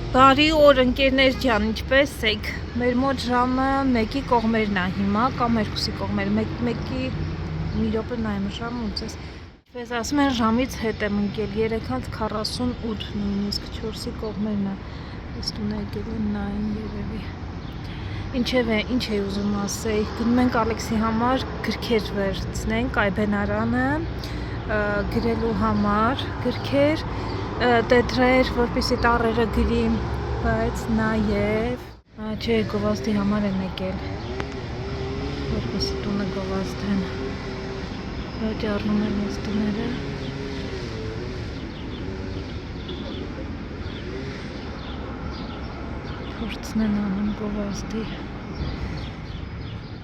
Բարի օր ընկերներ ջան, ինչպե՞ս եք։ Մեր մոտ ժամը 1-ի կողմերն է հիմա, կամ 2-ի կողմեր, 1-ի մի րոպե նայեմ ժամը ու ցես։ Ինչպես ասում են, ժամից հետ եմ ընկել 3:48, նույնիսկ 4-ի կողմերն է։ Ես տուն եկել եմ նայեն երևի։ Ինչևէ, ինչ էի ուզում ասել, գնում ենք Ալեքսի համար գրքեր վերցնենք Այբենարանը, գրելու համար գրքեր, տետրեր, որպեսզի տառերը գրի, բայց նաև չէ, գովազդի համար եմ եկել, որպեսզի տունը գովազդեն, վաճառում եմ ես տները։ Փորձնեն անում գովազդի։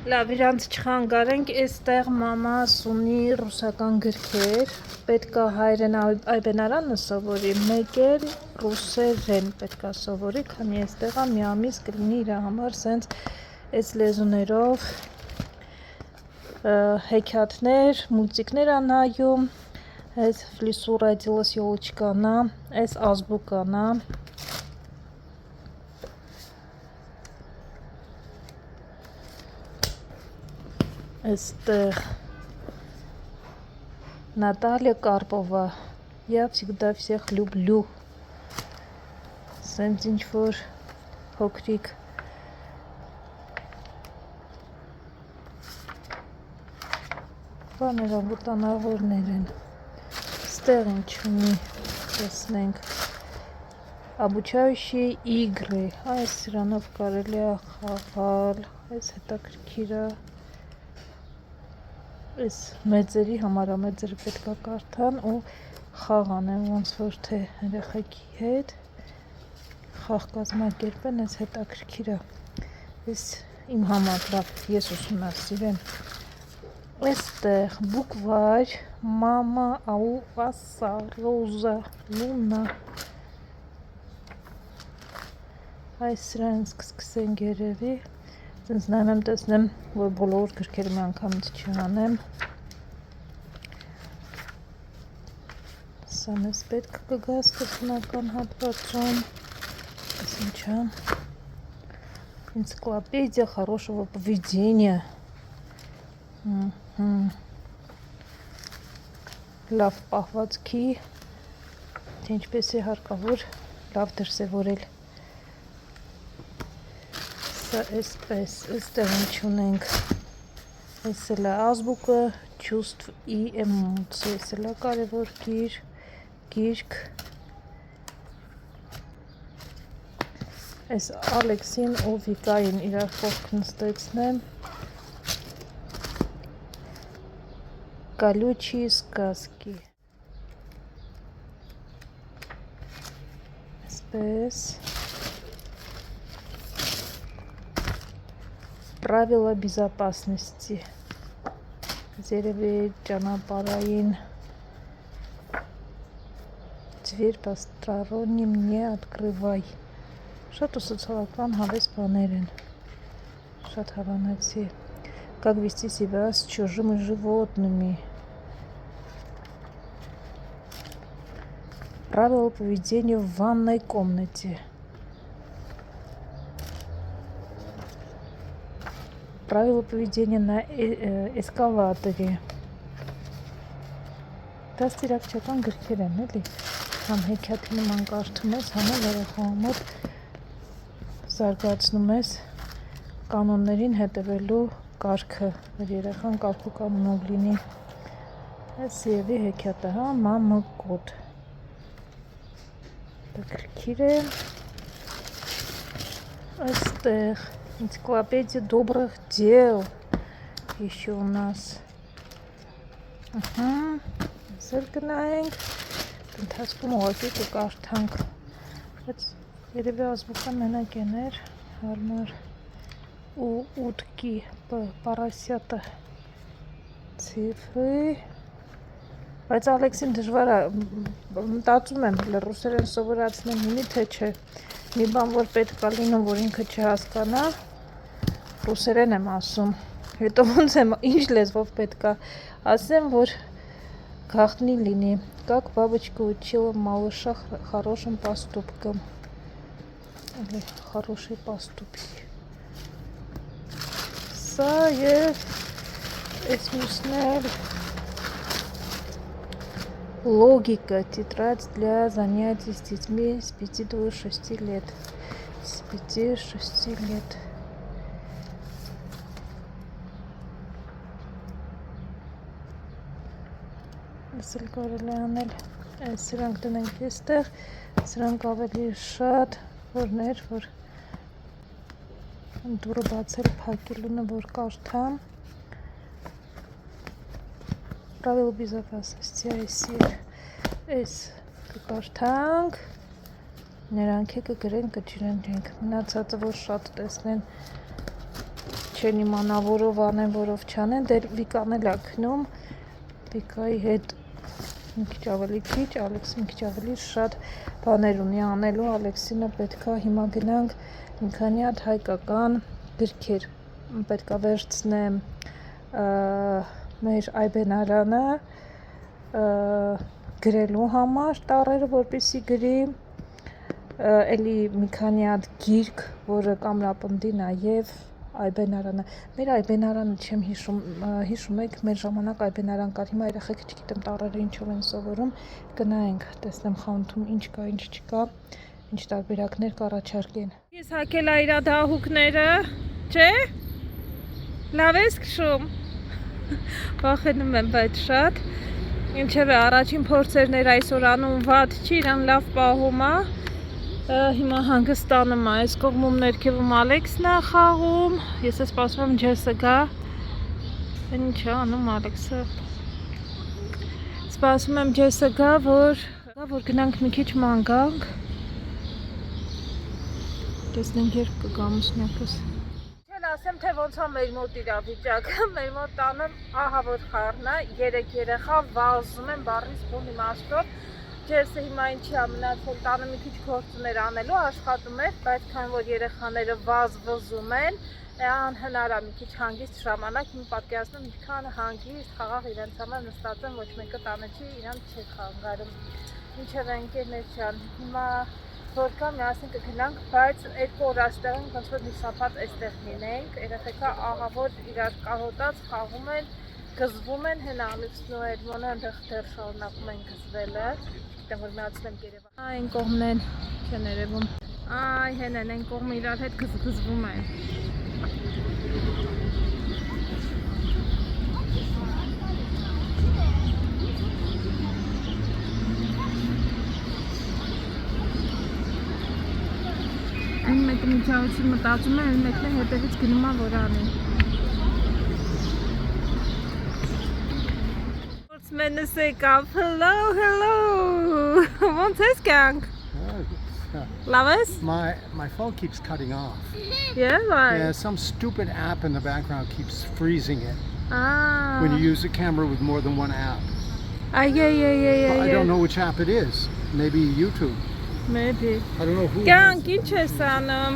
Լավ, իրանց չխանգարենք, այստեղ մամաս ունի ռուսական գրքեր, պետք է հայերեն Այբենարանը սովորի, մեկ էլ ռուսերեն պետք է սովորի, քանի այստեղ մի ամիս կլինի իր համար սենց այս լեզուներով հեքիաթներ, մուլտիկներ ա նայում, այս Ֆլիսու родилась ёлочка-նա, այս ազբուկանա։ Այստեղ Наталья Карпова, я всегда всех люблю, սենց ինչ-որ փոքրիկ բաներ վտանավորներ են, այստեղ ինչ ունի, տեսնենք, обучающие игры, այս սրանով կարելի է խաղալ, այս հետաքրքիր է, այս մեծերի համարամեծերը պետք է կարդան ու խաղ անեն, ոնց որ թե երեխեքի հետ խաղ կազմակերպեն, այս հետաքրքիր է, այս իմ համար լավ, ես ուսումնասիրեմ։ Այստեղ բուկվար, մամա, աու, վասա, ռոզա, լունա, այս սրանց կսկսենք երևի, ցենց նայում եմ տեսնեմ, որ բոլոր գրքերը մի անգամից չանեմ, սա մեզ պետք կգա սկզբնական հատվածում, ինչա, энциклопедия хорошего поведения, լավ պահվածքի, թե ինչպես է հարկավոր լավ դրսևորել, սա այսպես, այստեղ ինչ ունենք, այս էլ է ազբուկը, чувств и эмоций, այս էլ է կարևոր գիրք, այս Ալեքսին ու Վիկային իրար խոսք նստեցնեմ, колючие сказки, այսպես, правила безопасности, երևի ճանապարհային, дверь посторонним не открывай, շատ ուսուցողական հավես բաներ են, շատ հավանացի, как вести себя с чужими животными, правила поведения в ванной комнате, правила поведения на эскалаторе, դաստիարակչական գրքեր են, էլի, համ հեքիաթի նման կարդում ես, համ էլ երեխայի մոտ զարգացնում ես կանոններին հետևելու կարգը, որ երեխան կարգ ու կանոնով լինի, այս Սիևի հեքիաթը, հա, մամը կոտ, գրքիր է, այստեղ, энциклопедия добрых дел, еще у нас, սեր գնայենք, ընթացքում ուղղակի կկարդանք, բայց երևի ազբուկը մենակ էներ, հարմար ու ուտքի պարասյատը ցիֆրի, բայց Ալեքսին դժվար է, մտածում եմ ռուսերեն սովորացնեմ հիմի թե չէ, մի բան որ պետք է լինում, որ ինքը չհասկանա, ռուսերեն եմ ասում, հետո ոնց եմ, ինչ լեզվով պետք է ասեմ, որ գաղտնի լինի, как бабочка учила малыша хорошим поступкам. Или хороший поступки. Սա եւ այս մյուսներ логика, тетрадь для занятий с детьми с 5 до 6 лет. С 5-6 лет. Այսել կարելի անել, սրանք տնենք էստեղ, սրանք ավելի շատ որներ, որ դուրը բացել փակելունը, որ կարդամ. Правила безопасности, այս կկարդանք, նրանք կգրեն, կջրենք, մնացածը, որ շատ տեսնեն, չեն իմանա որով անեն, որով չանեն, դեր Վիկան էլ ակնում, Վիկայի հետ մի քիչ ավելի քիչ, Ալեքսը մի քիչ ավելի շատ բաներ ունի անելու, Ալեքսինը պետքա հիմա գնանք մի քանի հատ հայկական գրքեր, պետքա վերցնեմ մեր այբենարանը գրելու համար տառերը, որպեսի գրի, էլի մի քանի հատ գիրք, որը կամրապնդի նաև այբենարանը, մեր այբենարանը չեմ հիշում եք, մեր ժամանակ այբենարան կար, հիմա երեխեք չգիտեմ տառերը ինչով են սովորում, գնայինք, տեսնեմ խանութում ինչ կա, ինչ չկա, ինչ տարբերակներ կառաջարկեն։ Ես հակել ա իրա դահուկները, չէ, լավ ես քշում, վախենում եմ բայց շատ, ինչև է առաջին փորձերներ այսօր անում վատ չի, իրան լավ պահում ա, հիմա հանգստանում ա, այս կողմում ներքևում Ալեքսն ա խաղում, ես է սպասում եմ Ջեսը գա, ինչ է անում Ալեքսը, սպասում եմ Ջեսը գա, որ գնանք մի քիչ ման գանք, տեսնենք երբ կգա ամուսնյակս։ Չեն ասեմ, թե ոնց ա մեր մոտ իրավիճակը, մեր մոտ տանը ահա որ խառն ա, 3 երեխա վազում են բառից բուն իմաստով, Ջեսը հիմա ինչի ա մնացել տանը մի քիչ գործուներ անելու, աշխատում էր, բայց քան որ երեխաները վազվզում են, անհնար ա մի քիչ հանգիստ ժամանակ, հիմա պատկերացնում ինչքան հանգիստ խաղաղ իրենց համար նստած են, ոչ մեկը տանը չի, իրանք չի խանգարում։ Ինչև ընկերներ ջան, հիմա որ կա միասին կգնանք, բայց 2 օր այստեղ ենք, ոնց որ մի շաբաթ այստեղ լինենք, երեխեքա ահա որ իրար կարոտած խաղում են, գզվում են, հենա Ալեքսն ու Էդմոնը այնտեղ դեռ շարունակում են գզվելը, գիտեմ որ միացնեմ Երևան։ Այն կողմն են, չեն երևում։ Այ հեն են, այն կողմը իրար հետ գզվում են։ Այն մեկը միջավայրություն մտածում է, այն մեկն է հետևից գնում ա որ անի։ Sportsmen's եկավ, hello, ոնց ես կյանք։ Love us? My phone keeps cutting off. Yeah, why? Yeah, some stupid app in the background keeps freezing it Ah. when you use a camera with more than one app. Yeah. I don't know which app it is. Maybe YouTube. Maybe. I don't know who. Կյանք ինչ ես անում։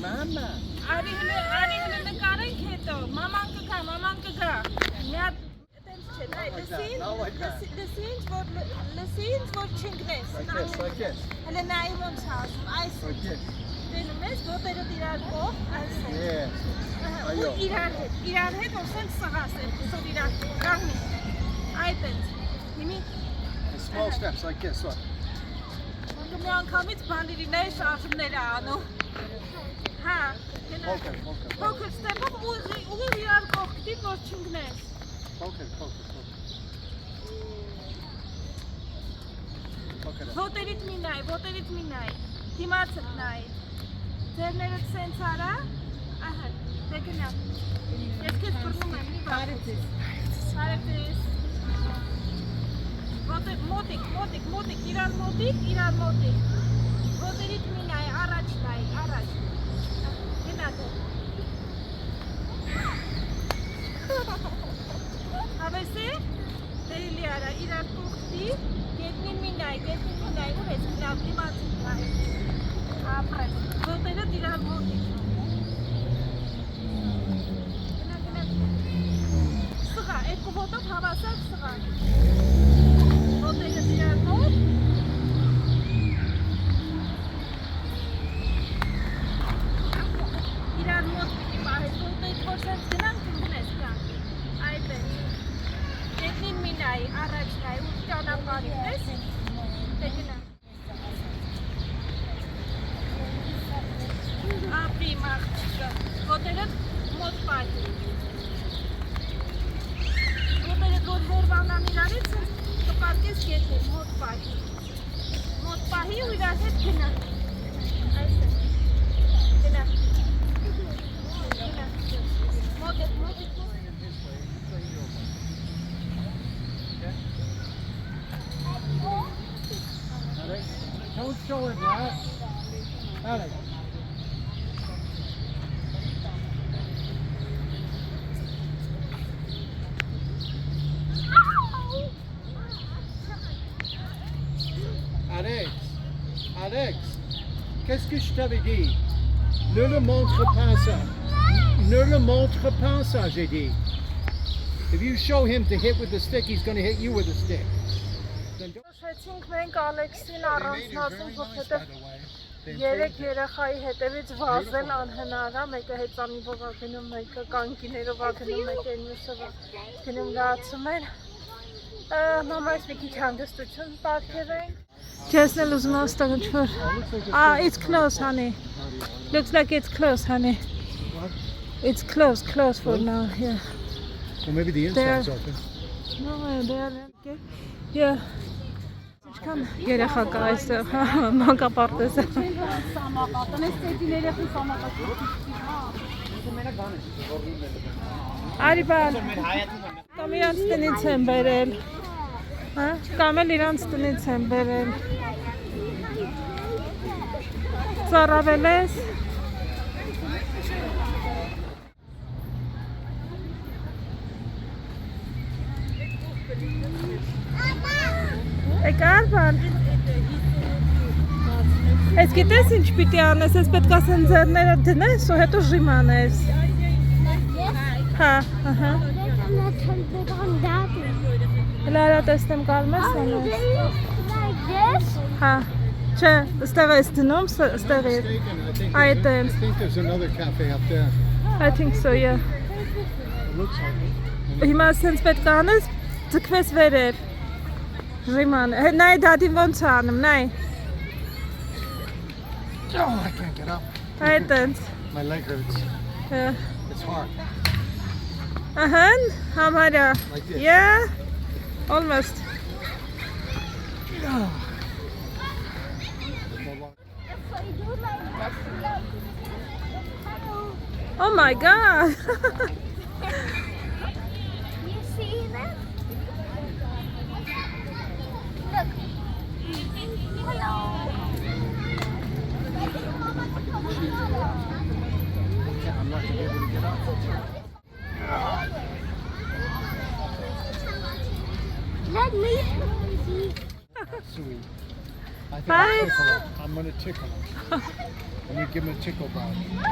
Mama. Արի հլը նկարենք հետո, մաման կգա, մի հատ տենց չէ, նայ, լսինց, որ չընկնես, Like this. հլը նայի ոնց ասում, այս դենում ես, ոտերդ իրար կող, այս է, ու իրար հետ, որ սենց սղաս է, ուսով իրար կաղնի, այդ ենք, հիմի, Small steps like this. Look. մի անգամից բանդիրիների շարժումներ է անում, հա, Փոքր ստեպով ուղիղ իրար կողքտի, որ չընկնես։ Poke. Ոտերիդ մի նայ, դիմացդ նայ, ձերներդ սենց արա, ահա, դե գնա, ես կեզ բրնում եմ, մի բարևտես, մոտիկ, իրար մոտիկ, ոտերիդ մի նայ, առաջ, գնա դե, հավես է, դերիլի արա, իրար կողքտի, գետնին մի նայ, ու ես կնավ, դիմացին նայ, ապրես, ոտերդ իրար մոտիկ, գնա, սղա, երկու ոտով հավասար սղա, ոտերդ իրար մոտ, կետ է, մոտ պահի ու իրար հետ գնա, այս է, գնա, մոտ է, Don't show him that. Alex. Alex, qu'est-ce que je t'avais dit? Ne le montre pas ça. Ne le montre pas ça, j'ai dit. If you show him to hit with the stick, he's going to hit you with the stick. Շեցինք մենք Ալեքսին առանձնացում, որովհետև երեք երեխայի հետևից վազել անհնար է, մեկը հեծանիվով է գնում, մեկը կանկիներով է գնում, մեկը մյուսը գնում լացում են։ Մամայից մի քիչ հանգստություն պարգևենք։ Չես էլ ուզում աստղ ինչ-որ։ It's close, honey. Looks like it's close, honey. It's close for now, yeah. Well, maybe the inside's open. No, they are okay. Yeah. Ինչքան երեխա կա այստեղ, մանկապարտեզ է։ Արի բան, կամ իրանց տնից են բերել, կամ էլ իրանց տնից են բերել։ Ծառավել ես։ Եկար բան։ Ես գիտես ինչ պիտի անես, ես պետք է սենձերները դնես ու հետո ժիմանես։ Հա, ահա։ Լարա տեսնեմ կարում ես անես։ Հա, չէ, ստեղ ես դնում, ստեղ ես։ Այդ եմ։ I think there's another cafe up there. I think so, yeah։ It looks like it. Հիմա սենց պետք է անես, ձգվես վերև։ Ժիման, նայ դադին ոնց անում, նայ։ Oh, I can't get up. Այդ ենք։ My leg hurts. It's hard. Ահան, համարյա։ Like this. Yeah, almost։ Oh my God. You see them? Look. Hello. I'm not going to be able to get up. Let me. Sweet. I think Bye. I'll tickle him. I'm going to tickle him. I'm going to give him a tickle ball. I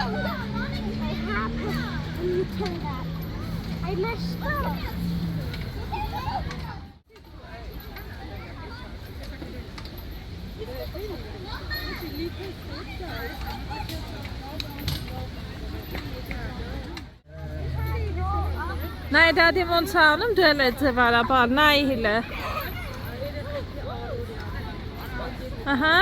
happened when you turned that. I messed up. Նայ դադին ոնց անում, դու էլ է ձևարաբար, նայ հիլը։ Ահա։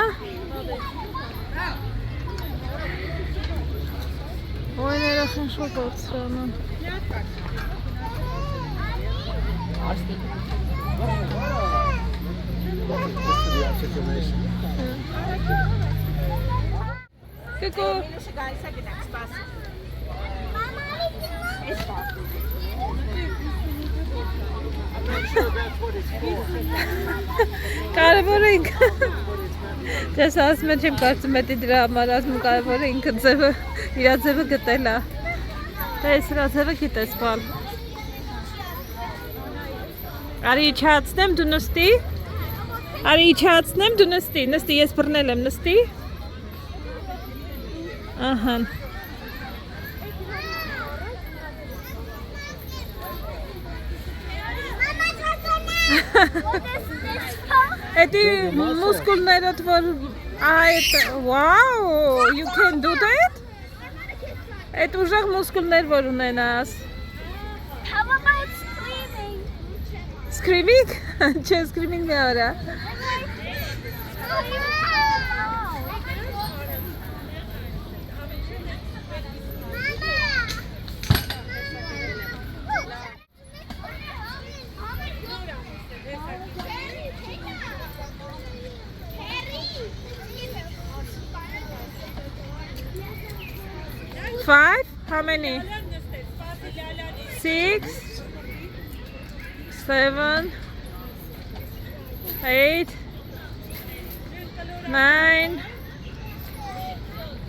Ոյն երախեն շոտ ոցրանում։ Կիկու։ Կարևոր է ինքը։ Ես ասում եմ չեմ կարծում էդի դրա համար, ասում եմ կարևոր է ինքը ձևը, իրա ձևը գտել է։ Տես իրա ձևը գիտես բալ։ Արի իջացնեմ, դու նստի։ Արի իջացնեմ, դու նստի, ես բռնել եմ, նստի։ Ահան։ What is this for? Էդի մուսկուլներդ որ այդ wow, you can do that? Էդ ուժեղ մուսկուլներ որ ունենաս։ How about screaming? Screaming? Չէ, screaming մի արա։ 5? How many? 6, 7, 8, 9,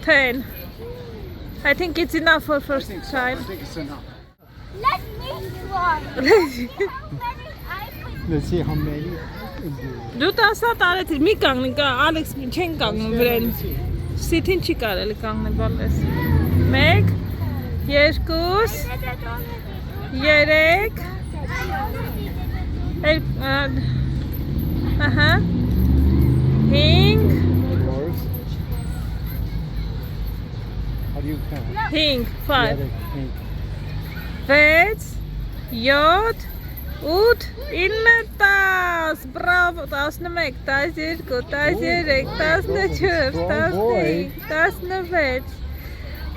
10. I think it's enough for first I time. think it's enough. Let's make one. How many I put? Let's see how many. Դու տասա տարեթիր մի կանգնի կա Ալեքս մի չեն կանգնում վրան Սիթին չի կարելի կանգնել բալես 1 2 3 ահա 5 Yours. How do you count? 5 5 Pink. 6 7 8 9 Bravo 11 12 13 14 15 16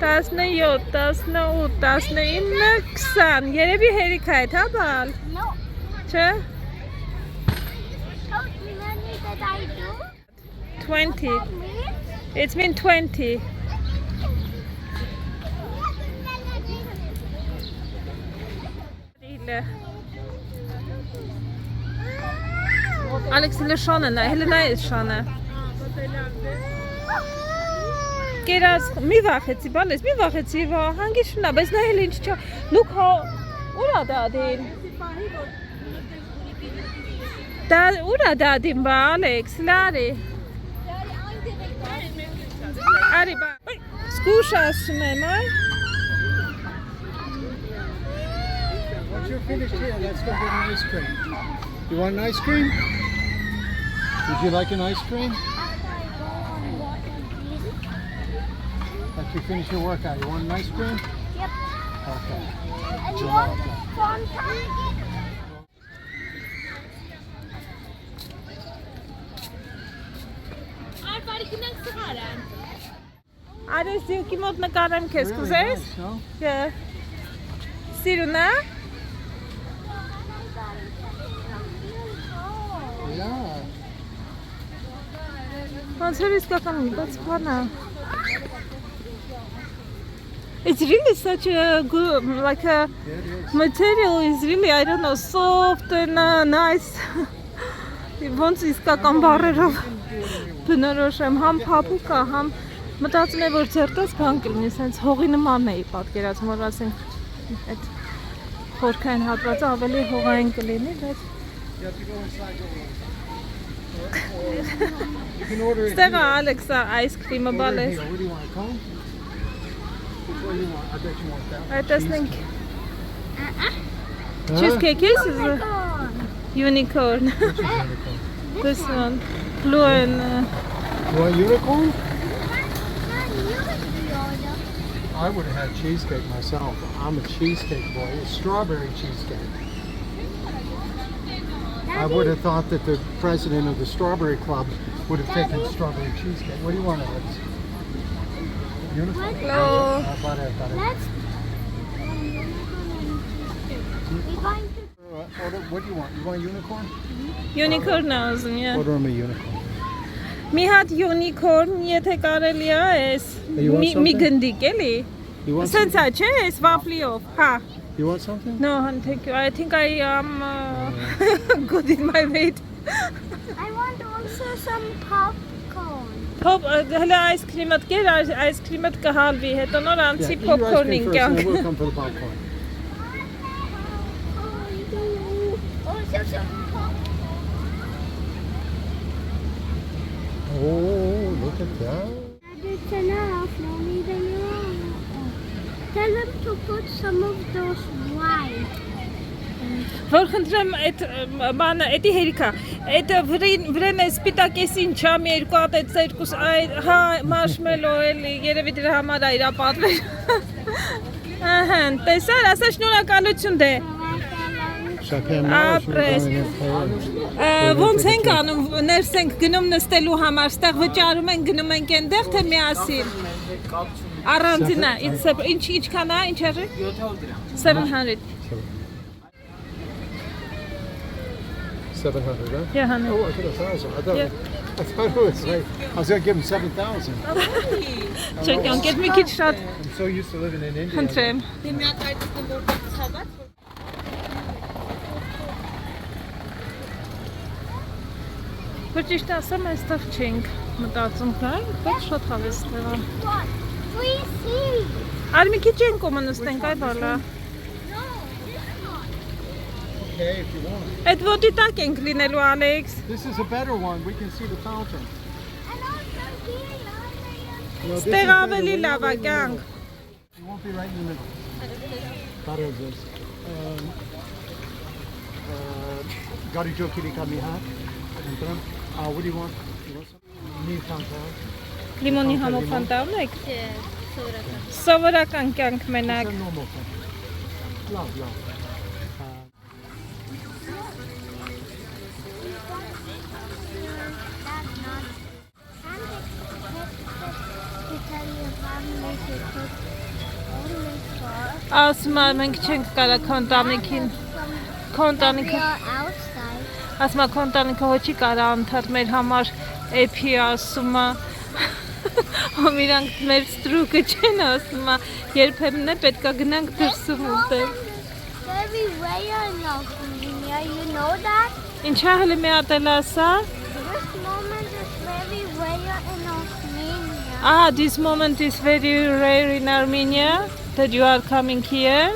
17 18 19 Երևի հերիքա է թա բալ No. Չէ How many did I do? 20 Me? It's been 20 Ալեքսը շանը նա հելնա է շանը Կերած մի վախեցի բալես մի վախեցի հանգի շնա բայց նա հել ինչ չա Look how ուրա դադին Դա ուրա դադին բա Ալեքս լարի Արի բա Սկուշ ասում եմ այ Once you're finished here, let's go get an ice cream. You want an ice cream? Would you like an ice cream? After you finish your workout, you want an ice cream? Yep. Okay. And you You're want welcome. fun time? Արես յուկի մոտ նկարեմ քեզ կուզես nice, no? Սիրունա Yeah. Ոնց էր իսկական բայց բանա It's really such a good like a It is. material is really I don't know soft and nice Ոնց իսկական բառերով բնորոշ եմ համ փափուկ է համ մտածում եմ որ ձերտես բան կլինի sense հողի նման էի պատկերացնում որ ասենք այդ խորքային հատվածը ավելի հողային կլինի բայց You have to go inside the room. You can order it Ստեղա here. Ալեքսա ice cream-ը Order it բալես here. What do you want, a cone? Which one do you want? I bet you want that one. Այդ տեսնենք Huh? cheesecake is a unicorn Which is unicorn? this one blue and You want unicorn? Not you can order. I would have had cheesecake myself. I'm a cheesecake boy. It's strawberry cheesecake. I would have thought that the president of the Strawberry Club would have taken strawberry cheesecake. What do you want, Alex? Unicorn? Hello. How about it? Let's. We're going to. Order, what do you want? You want unicorn? unicorn-ը ուզում եմ Order him a unicorn. Մի հատ unicorn եթե կարելի է էս You want մի something? գնդիկ էլի You want Սենց է չէ էս վաֆլիով հա You want something? No honey thank you I think I am good in my weight I want also some popcorn. Pop հələ ice cream-ը կեր ice cream-ը կհալվի հետո նոր անցի eat your ice cream popcorn-ին first, and then կյանք we'll come for the popcorn. Also some popcorn. Oh, look at that. It's enough. No need any more. Tell them to put some of those white. Որ խնդրեմ այդ բանը էդի հերիքա այդ վրեն է սպիտակ էս ինչա մի երկու հատ այդ երկուս հա մարշմելո էլի երևի դրա համար է իրա պատվեր ահա տեսար ասա շնորհակալություն դե Ապրես ոնց ենք անում ներս ենք գնում նստելու համար ստեղ վճարում են գնում ենք այնտեղ թե միասին առանձինա ինչքան է ինչ արժի 700 դրամ 700 700, huh? Yeah, honey. Oh, I thought 1,000. I thought, Yeah. I thought it was like, I was going to give him 7,000. Check on, get me kid shot. I'm so used to living in India. Huntrem. Որ ճիշտ ասեմ, այստեղ չենք մտածում գալ, բայց շատ հավես է։ What? We see. Արմիկի չենք կոմնստենք այ բալա։ No, this one. Okay, if you want. Այդ ոտի տակ ենք լինելու, Ալեքս։ This is a better one. We can see the fountain. And also here, No, this is Ստեղ better. ավելի We're not լավ է right in the կյանք։ middle. You won't be right in the middle. Better is this. Gari jo kiri ka miha. What do you want? You want some? Need fountain. Լիմոնի համով ֆանտա ունեք։ Սովորական կյանք It's մենակ։ a normal fountain. Love. that's not. To tell you how to make it cook. Ասում եմ, մենք չենք կարա քոնտանիքին, քոնտանիքը, outside. ասում եմ քոնտանիքը հոչի կարա անդար մեր համար էփի ասում է, ում իրանք մեր ստրուկը չեն ասում է, երբեմն է պետքա գնանք դրսում ուտել։ Very rare in Albania, you know that? Ինչա հլի մի ատել ասա, This moment is very rare in Albania. ah, this moment is very rare in Armenia, that you are coming here,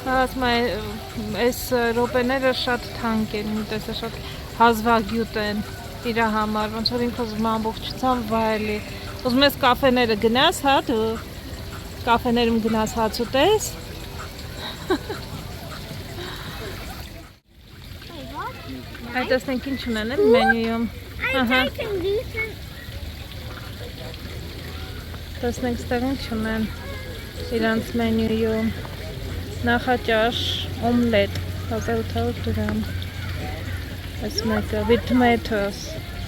ասում եմ, այս ռոպեները շատ թանկ են, տեսա շատ հազվագյուտ են իրա համար, ոնց որ ինքը ուզում ամբողջությամբ վայելի, ուզում ես կաֆեները գնաս, հա, դու կաֆեներում գնաս հաց ուտես, Hey, what? այդ տեսնենք ինչ ունեն էլ մենյուում, I'm ահա, taking these. տեսնենք ստեղ ինչ ունեն իրանց մենյուում, նախաճաշ, օմլետ, 1800 դրամ, այս մեկը, with tomatoes,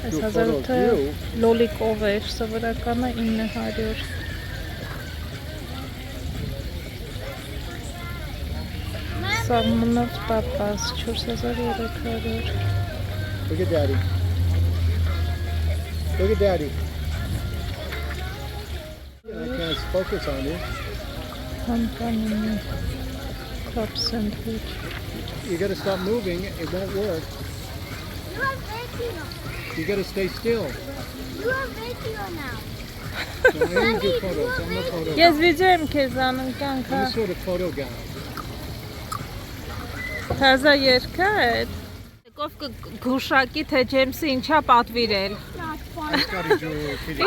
այս 1800 լոլիկով էր, սովորականը 900, սաղմոնով պապաս, 4300, Look at daddy. Look at daddy. I can't focus on you. համկանինի, crab sandwich, You gotta stop moving. It won't work. You have video. You gotta stay still. You have video now. No, I only do photos. I'm a photo. ես վիդեո եմ քեզ անում կանքա, I'm a sort of photo guy. թազա երկա է, կով գուշակի, թե Ջեյմսը ինչա պատվիրել, Not fun. I gotta do kitty.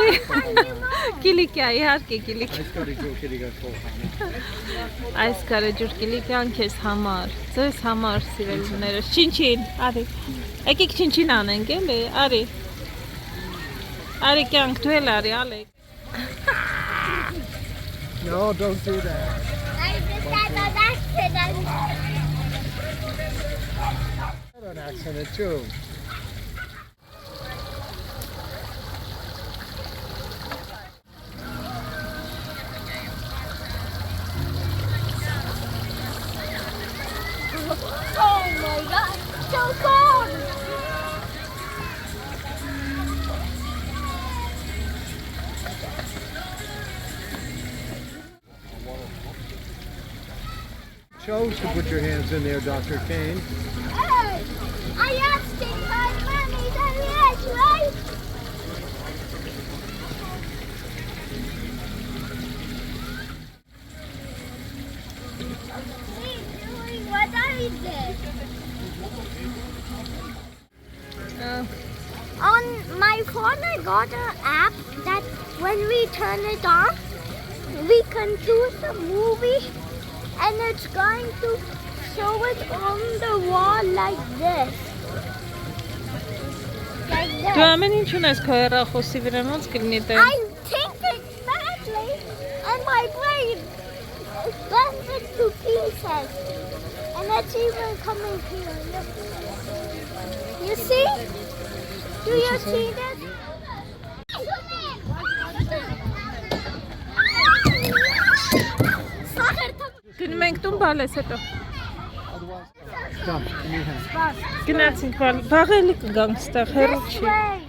կիլիկյա, իհարկե կիլիկյա, I gotta do kitty got full. այս կարեջուր կիլիկյան քեզ համար, ձեզ համար սիրելիներս, չինչին, արի, եկեք չինչին անենք էլի, արի, արի կյանք, դու էլ արի, ալեք, No, don't do that. I just had an accident. I had an accident too. Oh my god, so cold! Chose to put your hands in there, Dr. Kane. Hey, I asked him my money, then yes, right? See, doing what I did. On my phone, I got an app that when we turn it on, we can choose a movie and it's going to show it on the wall like this. Like դու this. ամեն ինչ ունես քո հեռախոսի վրա, ոնց կլինի դե, I think it's badly and my brain bends it to pieces. And it's even coming here. Look. You see? Do you see this? գնում ենք տուն բալես հետո, Come, in your hand. Գնացինք բաղելի կգանք ստեղ հեռու This չի։ way.